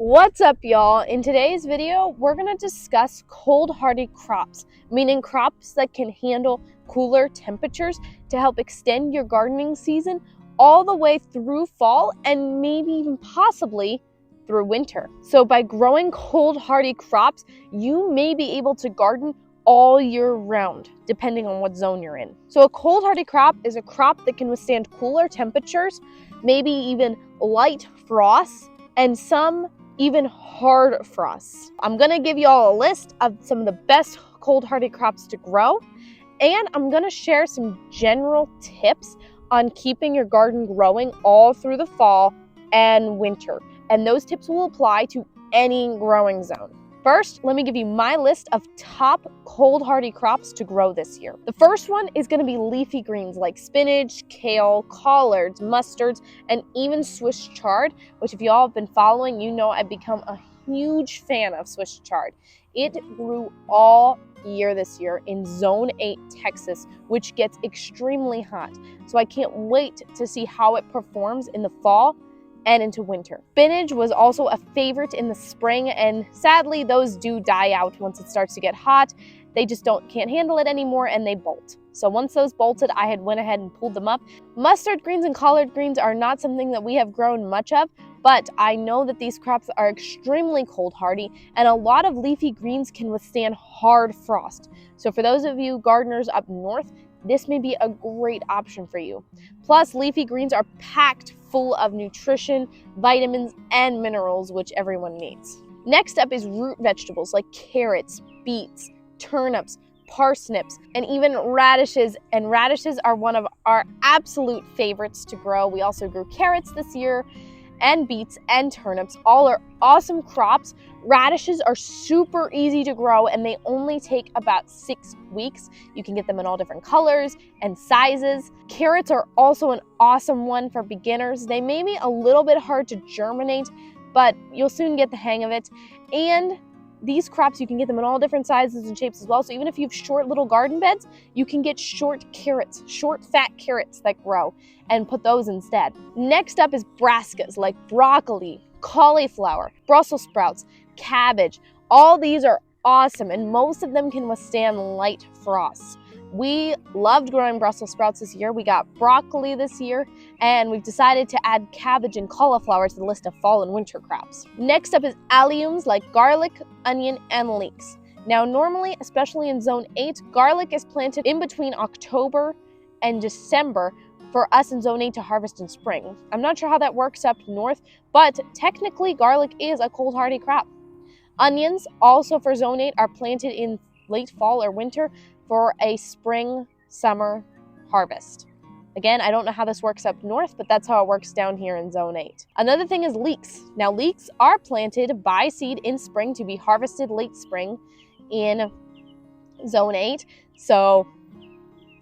What's up, y'all? In today's video, we're going to discuss cold-hardy crops, meaning crops that can handle cooler temperatures to help extend your gardening season all the way through fall and maybe even possibly through winter. So by growing cold-hardy crops, you may be able to garden all year round, depending on what zone you're in. So a cold-hardy crop is a crop that can withstand cooler temperatures, maybe even light frosts, and some even hard frosts. I'm gonna give you all a list of some of the best cold-hardy crops to grow, and I'm gonna share some general tips on keeping your garden growing all through the fall and winter. And those tips will apply to any growing zone. First, let me give you my list of top cold-hardy crops to grow this year. The first one is going to be leafy greens like spinach, kale, collards, mustards, and even Swiss chard, which if you all have been following, you know I've become a huge fan of Swiss chard. It grew all year this year in Zone 8, Texas, which gets extremely hot. So I can't wait to see how it performs in the fall and into winter. Spinach was also a favorite in the spring, and sadly those do die out once it starts to get hot. They just can't handle it anymore and they bolt. So once those bolted, I had went ahead and pulled them up. Mustard greens and collard greens are not something that we have grown much of, but I know that these crops are extremely cold hardy, and a lot of leafy greens can withstand hard frost. So for those of you gardeners up north, this may be a great option for you. Plus, leafy greens are packed full of nutrition, vitamins, and minerals, which everyone needs. Next up is root vegetables like carrots, beets, turnips, parsnips, and even radishes. And radishes are one of our absolute favorites to grow. We also grew carrots this year, and beets and turnips. All are awesome crops. Radishes are super easy to grow and they only take about 6 weeks. You can get them in all different colors and sizes. Carrots are also an awesome one for beginners. They may be a little bit hard to germinate, but you'll soon get the hang of it. And these crops, you can get them in all different sizes and shapes as well. So even if you have short little garden beds, you can get short carrots, short fat carrots that grow, and put those instead. Next up is brassicas like broccoli, cauliflower, Brussels sprouts, cabbage. All these are awesome, and most of them can withstand light frosts. We loved growing Brussels sprouts this year. We got broccoli this year, and we've decided to add cabbage and cauliflower to the list of fall and winter crops. Next up is alliums like garlic, onion, and leeks. Now normally, especially in Zone 8, garlic is planted in between October and December for us in Zone 8 to harvest in spring. I'm not sure how that works up north, but technically garlic is a cold hardy crop. Onions, also for Zone 8, are planted in late fall or winter for a spring, summer harvest. Again, I don't know how this works up north, but that's how it works down here in Zone 8. Another thing is leeks. Now, leeks are planted by seed in spring to be harvested late spring in Zone 8. So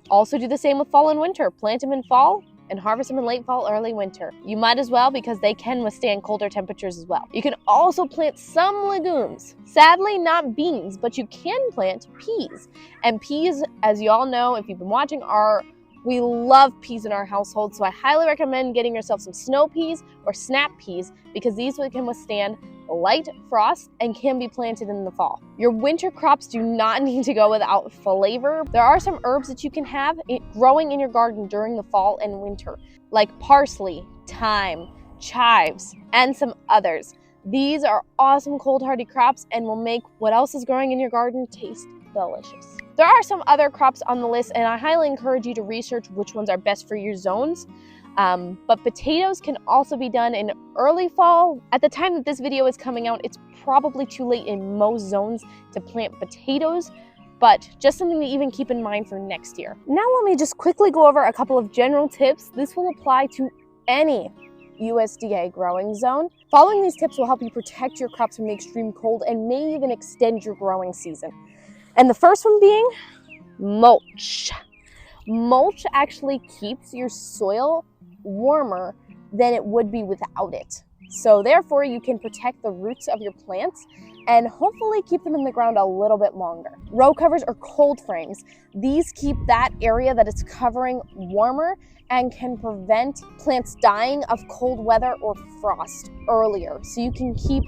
also do the same with fall and winter. Plant them in fall and harvest them in late fall, early winter. You might as well, because they can withstand colder temperatures as well. You can also plant some legumes. Sadly, not beans, but you can plant peas. And peas, as you all know, if you've been watching, we love peas in our household, so I highly recommend getting yourself some snow peas or snap peas, because these can withstand light frost and can be planted in the fall. Your winter crops do not need to go without flavor. There are some herbs that you can have growing in your garden during the fall and winter, like parsley, thyme, chives, and some others. These are awesome cold hardy crops and will make what else is growing in your garden taste delicious. There are some other crops on the list, and I highly encourage you to research which ones are best for your zones. But potatoes can also be done in early fall. At the time that this video is coming out, it's probably too late in most zones to plant potatoes, but just something to even keep in mind for next year. Now let me just quickly go over a couple of general tips. This will apply to any USDA growing zone. Following these tips will help you protect your crops from the extreme cold and may even extend your growing season. And the first one being mulch. Mulch actually keeps your soil warmer than it would be without it. So therefore, you can protect the roots of your plants and hopefully keep them in the ground a little bit longer. Row covers or cold frames. These keep that area that it's covering warmer and can prevent plants dying of cold weather or frost earlier. So you can keep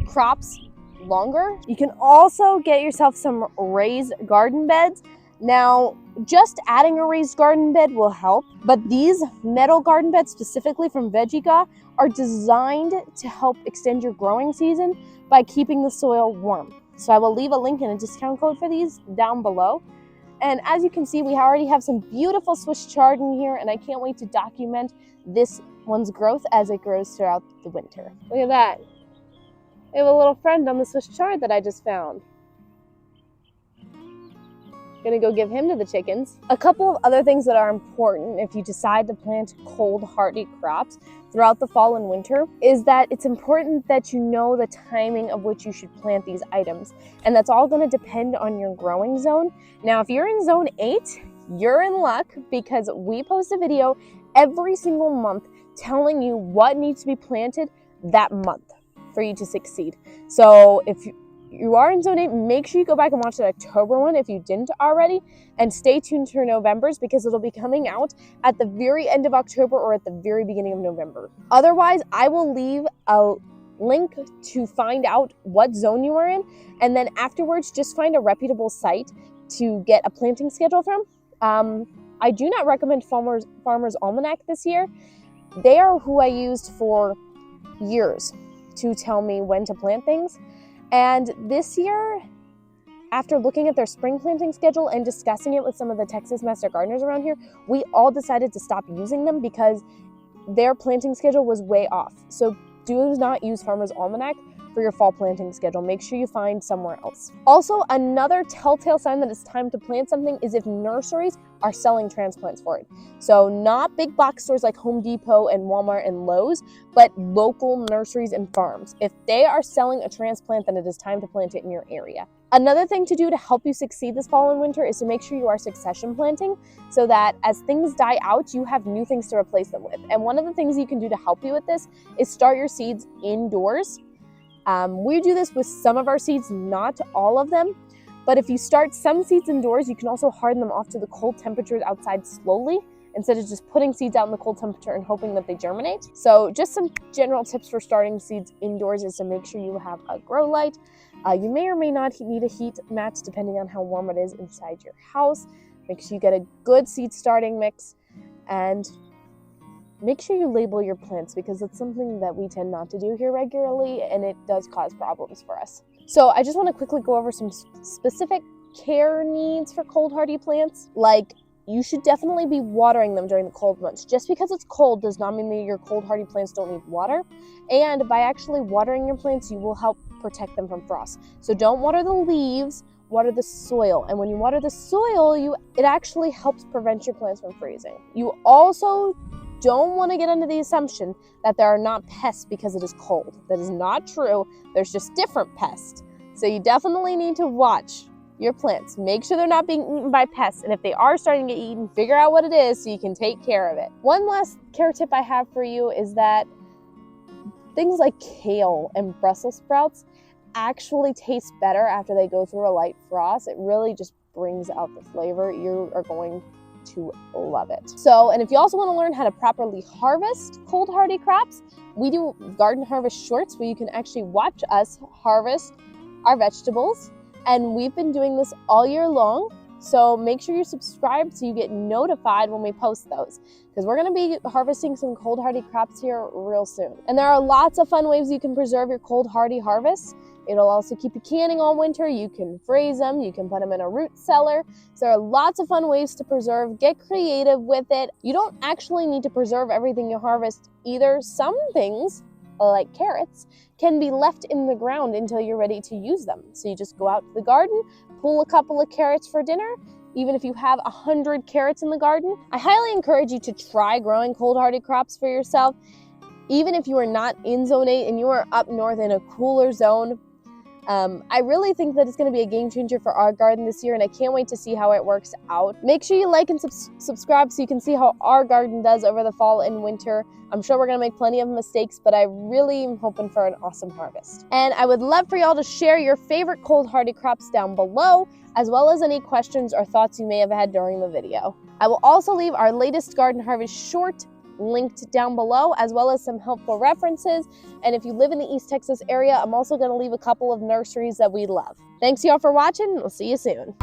crops longer. You can also get yourself some raised garden beds. Now, just adding a raised garden bed will help, but these metal garden beds, specifically from Veggiega, are designed to help extend your growing season by keeping the soil warm. So I will leave a link and a discount code for these down below. And as you can see, we already have some beautiful Swiss chard in here, and I can't wait to document this one's growth as it grows throughout the winter. Look at that. I have a little friend on the Swiss chard that I just found. Gonna go give him to the chickens. A couple of other things that are important if you decide to plant cold hardy crops throughout the fall and winter is that it's important that you know the timing of which you should plant these items. And that's all gonna depend on your growing zone. Now, if you're in zone 8, you're in luck because we post a video every single month telling you what needs to be planted that month for you to succeed. So if you are in zone 8, make sure you go back and watch that October one if you didn't already, and stay tuned to November's because it'll be coming out at the very end of October or at the very beginning of November. Otherwise, I will leave a link to find out what zone you are in, and then afterwards just find a reputable site to get a planting schedule from. I do not recommend Farmer's Almanac this year. They are who I used for years to tell me when to plant things. And this year, after looking at their spring planting schedule and discussing it with some of the Texas master gardeners around here, we all decided to stop using them because their planting schedule was way off. So do not use Farmer's Almanac for your fall planting schedule. Make sure you find somewhere else. Also, another telltale sign that it's time to plant something is if nurseries are selling transplants for it. So not big box stores like Home Depot and Walmart and Lowe's, but local nurseries and farms. If they are selling a transplant, then it is time to plant it in your area. Another thing to do to help you succeed this fall and winter is to make sure you are succession planting so that as things die out, you have new things to replace them with. And one of the things you can do to help you with this is start your seeds indoors. We do this with some of our seeds, not all of them. But if you start some seeds indoors, you can also harden them off to the cold temperatures outside slowly instead of just putting seeds out in the cold temperature and hoping that they germinate. So just some general tips for starting seeds indoors is to make sure you have a grow light. You may or may not need a heat match depending on how warm it is inside your house. Make sure you get a good seed starting mix, and make sure you label your plants because it's something that we tend not to do here regularly, and it does cause problems for us. So I just want to quickly go over some specific care needs for cold hardy plants. Like, you should definitely be watering them during the cold months. Just because it's cold does not mean that your cold hardy plants don't need water. And by actually watering your plants, you will help protect them from frost. So don't water the leaves, water the soil. And when you water the soil, it actually helps prevent your plants from freezing. You also don't want to get under the assumption that there are not pests because it is cold. That is not true. There's just different pests. So you definitely need to watch your plants. Make sure they're not being eaten by pests. And if they are starting to get eaten, figure out what it is so you can take care of it. One last care tip I have for you is that things like kale and Brussels sprouts actually taste better after they go through a light frost. It really just brings out the flavor. You are going to love it. So, and if you also want to learn how to properly harvest cold hardy crops, we do garden harvest shorts where you can actually watch us harvest our vegetables. And we've been doing this all year long. So make sure you're subscribed so you get notified when we post those, because we're going to be harvesting some cold hardy crops here real soon. And there are lots of fun ways you can preserve your cold hardy harvests. It'll also keep you canning all winter. You can freeze them. You can put them in a root cellar. So there are lots of fun ways to preserve. Get creative with it. You don't actually need to preserve everything you harvest either. Some things, like carrots, can be left in the ground until you're ready to use them. So you just go out to the garden, pull a couple of carrots for dinner. Even if you have 100 carrots in the garden, I highly encourage you to try growing cold hardy crops for yourself. Even if you are not in zone 8 and you are up north in a cooler zone, I really think that it's going to be a game changer for our garden this year, and I can't wait to see how it works out. Make sure you like and subscribe so you can see how our garden does over the fall and winter. I'm sure we're going to make plenty of mistakes, but I really am hoping for an awesome harvest. And I would love for y'all to share your favorite cold hardy crops down below, as well as any questions or thoughts you may have had during the video. I will also leave our latest garden harvest short linked down below, as well as some helpful references. And if you live in the East Texas area, I'm also going to leave a couple of nurseries that we love. Thanks y'all for watching, and we'll see you soon.